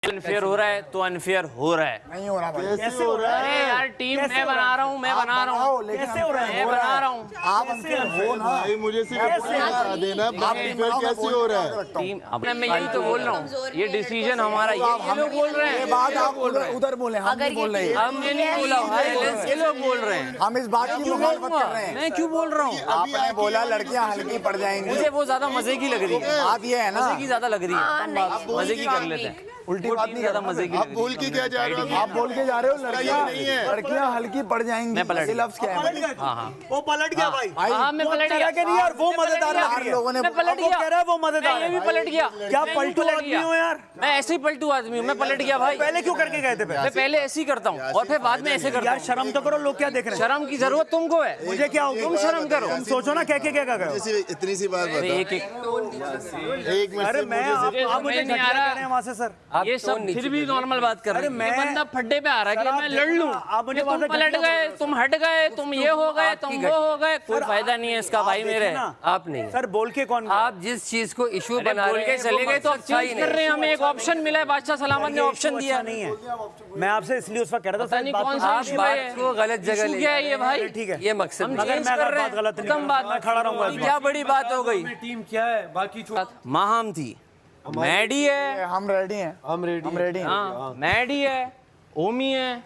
Unfair हो रहा है तो अनफेयर हो रहा है। नहीं हो रहा भाई। कैसे हो रहा है? अरे यार टीम मैं बना रहा हूँ, मैं बना रहा हूँ, कैसे हो रहा है? मैं बना रहा हूँ आप अनफेयर हो ना भाई मुझे सिर्फ बता देना अनफेयर कैसे हो रहा है? टीम। अपने मैं यही तो बोल रहा हूँ, ये डिसीजन हमारा, ये लोग बोल रहे ये हैं, बात आप उधर बोले, हम नहीं बोल रहे हैं। हमने नहीं बोला भाई, ये लोग बोल रहे हैं। हम इस बात की मुखालफत कर रहे हैं। मैं क्यों बोल रहा हूँ? आपने बोला लड़कियां हल्की पड़ जाएंगी, मुझे वो ज्यादा मजे की लग रही है, बात ये है ना। मजे की ज्यादा लग रही है, मजे की कर लेते हैं। उल्टी बात नहीं ज्यादा मजे की आप बोल के क्या जा रहे हो? आप बोल के जा रहे हो नहीं है। लड़कियां हल्की पड़ जाएंगी। मैं पलट ये लफ्ज क्या है? वो पलट गया भाई। हाँ मैं पलट गया कि नहीं यार, वो मजेदार लग चार रही है। लोगों ने मैं पलट वो गया, कह रहा है वो मजेदार मैं ये है। भी पलट गया। क्या मैं पलटू पलट आदमी गया। हो यार? मैं ऐसे ही पलटू आदमी हूँ, मैं पलट गया भाई। पहले क्यों करके गए थे? मैं पहले ऐसे ही करता हूँ और फिर बाद में ऐसे करता यार हूँ। शर्म तो करो, लोग क्या देख रहे हैं? शर्म की जरूरत तुमको है, मुझे क्या हो गया? तुम शर्म करो। तुम सोचो ना क्या क्या क्या कर रहे इतनी सी बात अरे बता। एक एक एक हो। मिनट अरे से मैं आप मुझे मुझे समझ नहीं घटिया आ रहा। कह रहे हैं वहाँ से सर। ये सब फिर भी नॉर्मल बात कर रहे हैं। ये बंदा फड्डे पे आ रहा है कि मैं लड़ लूं, आप मुझे कि तुम बात पलट गए, तुम हट गए, तुम ये हो गए, तुम वो हो गए, कोई फायदा नहीं है इसका भाई मेरे। आप नहीं, सर बोल के कौन? आप जिस चीज को इशू अरे बना बोल रहे के हैं चले गए तो अब चेंज कर रहे हैं, हमें एक ऑप्शन मिला है, बादशाह सलामत ने ऑप्शन दिया। नहीं है, मैं आपसे इसलिए उस वक्त कह रहा था पता सर, नहीं बात कौन तो- सा आप इशू है, बात को गलत जगह इशू ले क्या है ये भाई? ठीक है। ये मकसद हम नहीं। अगर चेंज मैं कर रहे बात गलत हैं, नहीं खत्म बात। मैं खड़ा रहूंगा इसमें। क्या बड़ी बात हो गई? टीम क्या है बाकी माहम थी, मैडी है, हम रेडी हैं। हम रेडी हैं। हाँ मैडी है, ओमी है,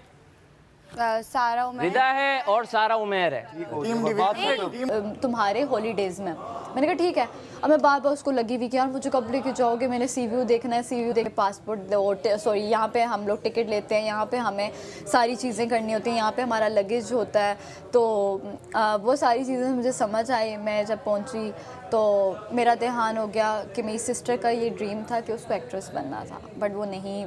सारा उमर विदा है और सारा उमेर है। टीम डिवीजन तुम्हारे हॉलीडेज में। मैंने कहा ठीक है। अब मैं बार बार उसको लगी हुई कि यार मुझे कब लेके जाओगे, मैंने सीवीयू देखना है, सीवीयू देख, पासपोर्ट सॉरी यहाँ पे हम लोग टिकट लेते हैं, यहाँ पे हमें सारी चीज़ें करनी होती हैं, यहाँ पे हमारा लगेज होता है। तो वो सारी चीज़ें मुझे समझ आई। मैं जब पहुँची तो मेरा ध्यान हो गया कि मेरी सिस्टर का ये ड्रीम था कि उसको एक्ट्रेस बनना था, बट वो नहीं,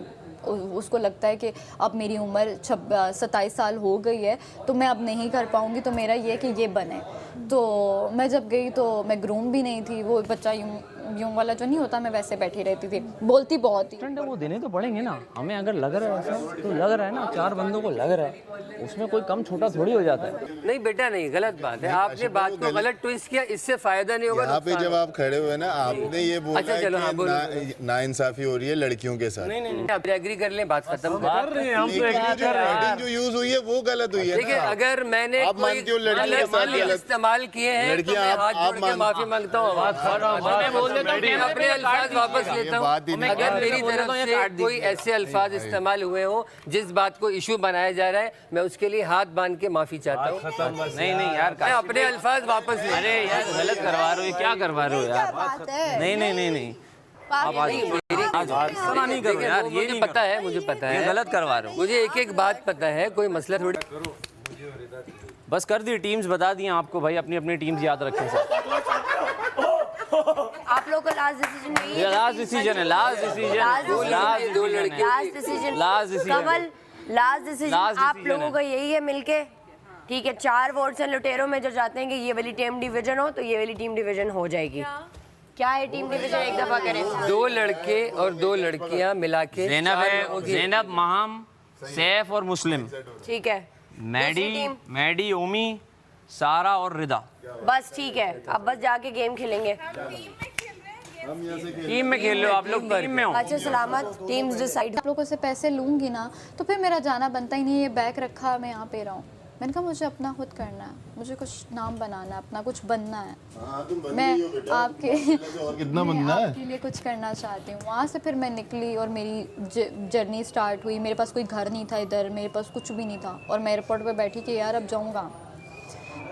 उसको लगता है कि अब मेरी उम्र 27 साल हो गई है तो मैं अब नहीं कर पाऊँगी, तो मेरा ये है कि ये बने। तो मैं जब गई तो मैं ग्रूम भी नहीं थी, वो बच्चा यूं वाला जो नहीं होता, मैं वैसे बैठी रहती थी, बोलती बहुत थी। वो देने तो पड़ेंगे ना हमें, अगर लग रहा है ऐसा तो लग रहा है ना, 4 बंदों को लग रहा है, उसमें कोई कम छोटा थोड़ी हो जाता है। नहीं बेटा नहीं, गलत बात है, आपने बात को गलत ट्विस्ट किया, इससे फायदा नहीं होगा। यहाँ पे जब आप खड़े हुए ना, आपने ये बोला अच्छा, चलो, हाँ, बोलो। कि नाइंसाफी हो रही है लड़कियों के साथ। नहीं आप एग्री कर लें, बात खत्म कर रहे हैं हम तो लेकिन जो wording जो यूज हुई है वो गलत हुई है देखिए, ना। अगर मैंने आप कोई मानती हो लड़कियों के गलत साथ शब्द गलत- इस्तेमाल किए हैं तो लड़कियां मैं आप- हाथ आप जोड़ के मान- माफी मांगता हूँ, मैं बोल देता हूँ, मैं अपने अल्फाज वापस लेता हूँ। बात ही नहीं अगर कर मेरी बोल देता तरफ हूँ, ये से काट दीजिए। कोई ऐसे अल्फाज इस्तेमाल हुए हो जिस बात को इशू बनाया जा रहा है, मैं उसके लिए हाथ बांध के माफी चाहता हूँ। नहीं नहीं यार, मैं अपने अल्फाज वापस ले। अरे यार गलत करवा रहे हो, ये क्या करवा रहे हो यार? नहीं नहीं नहीं नहीं, आप आज सुना नहीं करो यार, ये मुझे नहीं पता है, मुझे पता ये है, गलत करवा रहे हो। मुझे एक एक बात पता है, कोई मसला थोड़ी। बस कर दी टीम्स, बता दी आपको भाई, अपनी अपनी टीम्स याद रखें सर। आप लोग का लास्ट डिसीजन नहीं है? लास्ट डिसीजन है, लास्ट डिसीजन, लास्ट दो लड़के लास्ट डिसीजन, लास्ट डिसीजन, कमल लास्ट डिसीजन Last आप decision लोगों है। का यही है मिलके? ठीक है, 4 वोट्स हैं लुटेरों में जो चाहते हैं कि ये वाली टीम डिवीजन हो, तो ये वाली टीम डिवीजन हो जाएगी। क्या है टीम डिवीजन, एक दफा करें। 2 लड़के और 2 लड़कियां मिला के ज़ैनब चार है, होगी। ज़ैनब, माहम, सैफ और मुस्लिम, ठीक है, मैडी, टीम? मैडी, ओमी, सारा और रिदा। बस ठीक है, अब बस जाके गेम खेलेंगे। टीम में खेल लो आप लोग, टीम में हो। अच्छा सलामत, टीम्स डिसाइड। आप लोगों से पैसे लूँगी ना तो फिर मेरा जाना बनता ही नहीं। ये बैग रखा, मैं यहाँ पे रहा हूँ। मैंने कहा मुझे अपना खुद करना है, मुझे कुछ नाम बनाना है, अपना कुछ बनना है। मैं आपके कितना बनना है? आपके लिए कुछ करना चाहती हूँ। वहाँ से फिर मैं निकली और मेरी जर्नी स्टार्ट हुई। मेरे पास कोई घर नहीं था इधर, मेरे पास कुछ भी नहीं था, और मैं एयरपोर्ट पे बैठी कि यार अब जाऊँगा।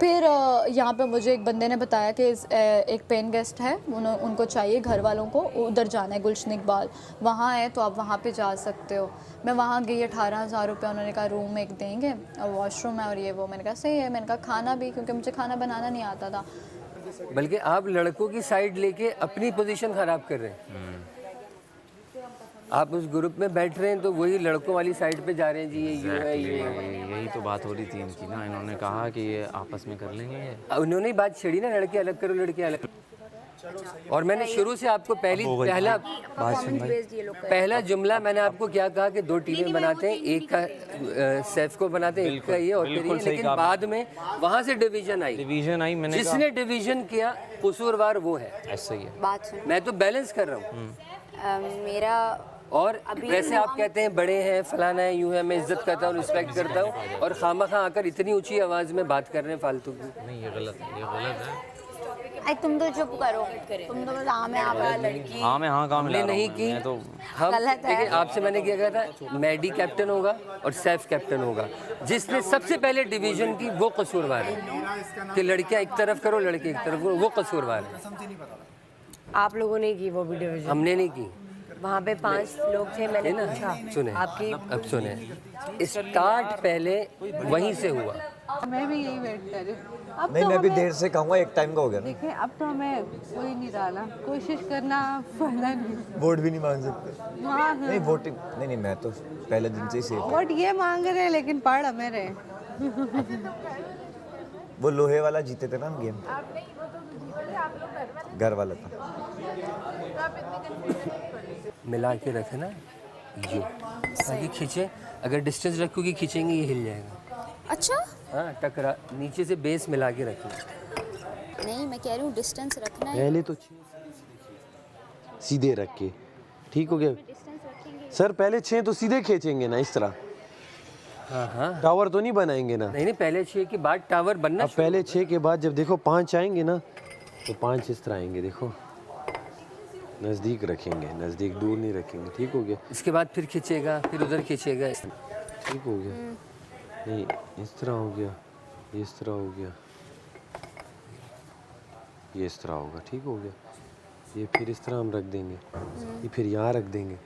फिर यहाँ पे मुझे एक बंदे ने बताया कि एक पेन गेस्ट है, उनको चाहिए, घर वालों को उधर जाना है, गुलशन इकबाल वहाँ है, तो आप वहाँ पे जा सकते हो। मैं वहाँ गई, 18,000 रुपये उन्होंने कहा रूम एक देंगे और वॉशरूम है और ये वो। मैंने कहा सही है। मैंने कहा खाना भी, क्योंकि मुझे खाना बनाना नहीं आता था। बल्कि आप लड़कों की साइड लेके अपनी पोजीशन खराब कर रहे हैं। आप उस ग्रुप में बैठ रहे हैं तो वही लड़कों वाली साइड पे जा रहे हैं जी, ये यूं है, ये है। यही तो बात हो रही थी इनकी ना, इन्होंने कहा कि ये आपस में कर लेंगे ये। उन्होंने ही बात छेड़ी ना, लड़के अलग करो, लड़के अलग। और मैंने शुरू से आपको पहला जुमला मैंने आपको क्या कहा कि 2 टीमें बनाते हैं, एक का सैफ को बनाते हैं, एक का ये और फिर ये। लेकिन बाद में वहाँ से डिवीजन आई, मैंने जिसने डिवीजन किया कसूरवार वो है। ऐसा ही है। बात सुन, मैं तो बैलेंस कर रहा हूँ। मेरा और वैसे आप कहते हैं बड़े हैं फलाना है यूं है, मैं इज्जत करता हूँ रिस्पेक्ट करता हूँ, और खामा आकर इतनी ऊंची आवाज़ में बात कर रहे हैं फालतू की। नहीं ये गलत है, ये गलत है। तुम तो चुप करो, तुम तो बस हाँ में आप लड़की हाँ मैं हाँ काम हमने नहीं की। मैं तो हम गलत है। देखिए आपसे मैंने क्या कहा था, मैडी कैप्टन होगा और सैफ कैप्टन होगा। जिसने सबसे पहले डिवीजन की वो कसूरवार है कि लड़कियां एक तरफ करो लड़के एक तरफ करो, वो कसूरवार है। आप लोगों ने की वो भी डिवीजन? हमने नहीं की वहाँ पे 5 लोग थे, मैंने है ना। पूछा सुने आपकी अब सुने, स्टार्ट पहले वहीं से हुआ। मैं भी यही वेट कर रही हूँ। अब नहीं तो मैं भी हमें- देर से कहूँगा, एक टाइम का हो गया ना। देखिए अब तो हमें कोई नहीं डाला, कोशिश करना फला नहीं। वोट भी नहीं मांग सकते। हाँ नहीं वोटिंग नहीं, मैं तो पहले दिन से ही सेफ। वोट ये मांग रहे हैं लेकिन पढ़ हमें रहे। वो लोहे वाला जीते थे ना हम गेम, घर वाला था। मिला के रखे ना ये ताकि खींचे, अगर डिस्टेंस रखोगे खींचेंगे ये हिल जाएगा। अच्छा हाँ टकरा, नीचे से बेस मिला के रखना। नहीं, मैं कह रही हूँ डिस्टेंस रखना है। पहले तो सीधे रख के ठीक हो गया सर, पहले 6 तो सीधे खींचेंगे ना इस तरह। हाँ हाँ टावर तो नहीं बनाएंगे ना। नहीं पहले 6 के बाद टावर बनना। अब पहले 6 के बाद जब देखो 5 आएंगे ना तो 5 इस तरह आएंगे, देखो नज़दीक रखेंगे, नज़दीक दूर नहीं रखेंगे। ठीक हो गया। इसके बाद फिर खींचेगा, फिर उधर खींचेगा। ठीक हो गया। नहीं इस तरह हो गया, ये इस तरह हो गया, ये इस तरह होगा। ठीक हो गया। ये फिर इस तरह हम रख देंगे, ये फिर यहाँ रख देंगे,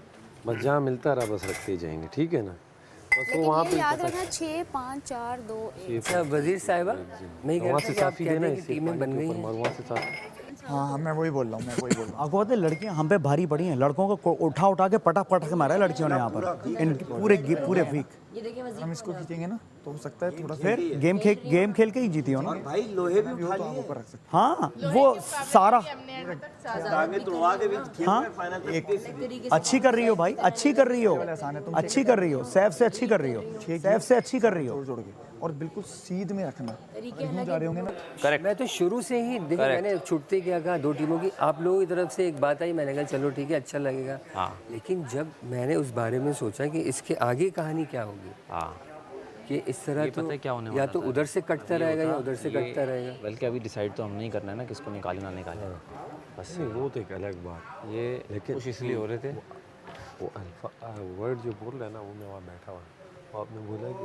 बस जहाँ मिलता रहा बस रखते जाएंगे। ठीक है ना। बस वो वहाँ पे याद रखना 6 5 4 2 1। अच्छा वजीर साहिबा, मैं ही वहाँ कहता से कि आप साफ़ी कहते देना हैं कि इससे टीमें बन गई हैं। वहाँ से साफ़ी। हाँ मैं वही बोल रहा हूँ, मैं वही बोल रहा हूँ। आपको पता है लड़कियां हम पे भारी पड़ी हैं, लड़कों को उठा उठा के पटक पटक के मारा है लड़कियों ने यहाँ पर, इन पूरे वीक। हम इसको खींचेंगे ना तो हो सकता है थोड़ा फिर गेम खेल के ही जीती हो ना। भाई लोहे भी उठा लिए। ऊपर रख सकते हाँ वो सारा तोड़वा के भी हाँ अच्छी कर रही हो भाई, अच्छी कर रही हो, अच्छी कर रही हो, सैफ से अच्छी कर रही हो, सैफ से अच्छी कर रही हो। जोड़ के और बिल्कुल सीध में रखना। कहीं जा रहे होंगे ना। करेक्ट। मैं तो शुरू से ही देखिए मैंने छूटते क्या कहा, 2 टीमों की आप लोगों की तरफ से एक बात आई, मैंने कहा चलो ठीक है अच्छा लगेगा। हाँ। लेकिन जब मैंने उस बारे में सोचा कि इसके आगे कहानी क्या होगी, हाँ कि इस तरह ये तो पता है क्या होने या वाला तो था? उधर से कटता रहेगा या उधर से ये- कटता रहेगा। बल्कि अभी डिसाइड तो हम नहीं करना है ना किसको निकाले ना निकाले, बस वो तो एक अलग बात। ये लेकिन कुछ इसलिए हो रहे थे। वो अल्फा वर्ड जो बोल रहा है ना, वो मैं वहाँ बैठा हुआ, वो आपने बोला कि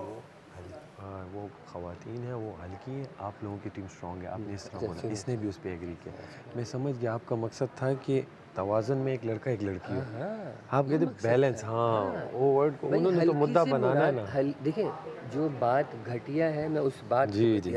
वो ख़वातीन है, वो हल्की है, आप लोगों की टीम स्ट्रांग है, आपने इस तरह बोला, इसने भी उस पर एग्री किया। मैं समझ गया आपका मकसद था कि तवाज़न में एक लड़का एक लड़की हो। आप कहते बैलेंस, हाँ वो वर्ड को भाई उन्होंने तो हल्की मुद्दा से बनाना है मुराद ना। देखिए जो बात घटिया है मैं उस बात जी, को जी। घटिया